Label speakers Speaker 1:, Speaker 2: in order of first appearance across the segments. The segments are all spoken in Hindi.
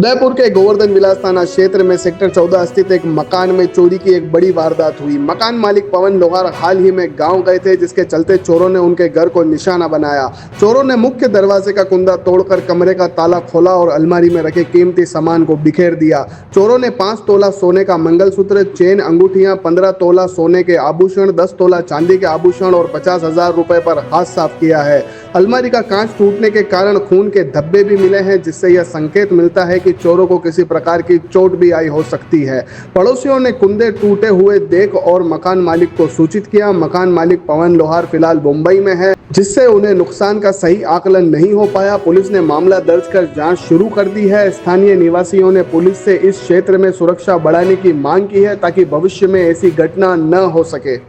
Speaker 1: उदयपुर के गोवर्धन विलास थाना क्षेत्र में सेक्टर 14 स्थित एक मकान में चोरी की एक बड़ी वारदात हुई। मकान मालिक पवन लोहार हाल ही में गांव गए थे, जिसके चलते चोरों ने उनके घर को निशाना बनाया। चोरों ने मुख्य दरवाजे का कुंदा तोड़कर कमरे का ताला खोला और अलमारी में रखे कीमती सामान को बिखेर दिया। चोरों ने 5 तोला सोने का मंगलसूत्र, चेन, अंगूठियां, 15 तोला सोने के आभूषण, 10 तोला चांदी के आभूषण और 50,000 रुपए पर हाथ साफ किया है। अलमारी का कांच टूटने के कारण खून के धब्बे भी मिले हैं, जिससे यह संकेत मिलता है कि चोरों को किसी प्रकार की चोट भी आई हो सकती है। पड़ोसियों ने कुंदे टूटे हुए देख और मकान मालिक को सूचित किया। मकान मालिक पवन लोहार फिलहाल मुंबई में है, जिससे उन्हें नुकसान का सही आकलन नहीं हो पाया। पुलिस ने मामला दर्ज कर जांच शुरू कर दी है। स्थानीय निवासियों ने पुलिस से इस क्षेत्र में सुरक्षा बढ़ाने की मांग की है, ताकि भविष्य में ऐसी घटना न हो सके।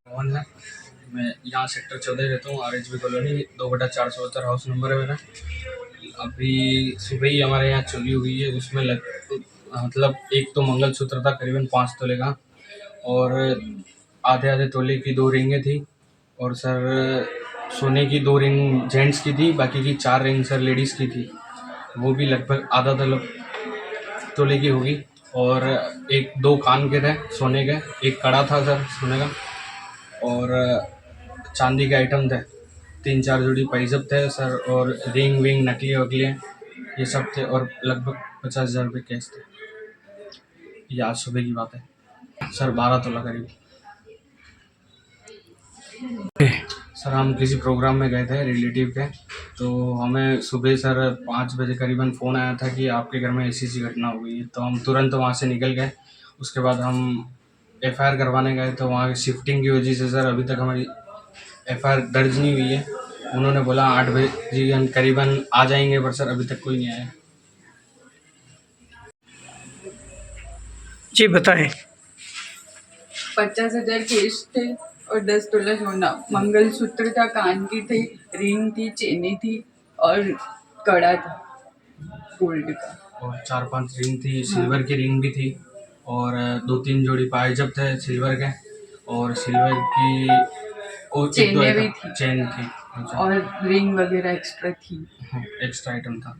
Speaker 2: मोहन है। मैं यहाँ सेक्टर 14 रहता हूँ, RHB कॉलोनी 2/472 हाउस नंबर है मेरा। अभी सुबह ही हमारे यहाँ चोरी हुई है। उसमें मतलब एक तो मंगलसूत्र था करीबन 5 तोले का, और आधे आधे तोले की 2 रिंगें थी, और सर सोने की 2 रिंग जेंट्स की थी, बाकी की 4 रिंग सर लेडीज़ की थी। वो भी लगभग आधा तोले की होगी। और एक 2 कान के थे सोने के, एक कड़ा था सर सोने का, और चांदी के आइटम थे 3-4 जोड़ी पैजब थे सर, और रिंग विंग नकली वकली ये सब थे, और लगभग 50,000 रुपये कैश थे। ये आज सुबह की बात है सर, 12 तोला करीब। सर हम किसी प्रोग्राम में गए थे रिलेटिव के, तो हमें सुबह सर 5 बजे करीबन फ़ोन आया था कि आपके घर में ऐसी घटना हो गई है। तो हम तुरंत वहाँ से निकल गए। उसके बाद हम FIR करवाने गए, तो वहाँ की शिफ्टिंग की वजह से सर अभी तक हमारी FIR दर्ज नहीं हुई है। उन्होंने बोला 8 बजे करीबन आ जाएंगे, पर सर अभी तक कोई नहीं आया।
Speaker 3: जी बताएं।
Speaker 4: 50,000 कैश थे और 10 तोला सोना, मंगलसूत्र था, कान की थी, रिंग थी, चेनी थी और कड़ा था गोल्ड का,
Speaker 2: और 4-5 रिंग थी, सिल्वर की रिंग भी थी, और 2-3 जोड़ी पायजब थे सिल्वर के, और सिल्वर की और
Speaker 4: चेनें भी थी,
Speaker 2: चेन थी,
Speaker 4: और रिंग वगैरह एक्स्ट्रा थी।
Speaker 2: एक्स्ट्रा आइटम था।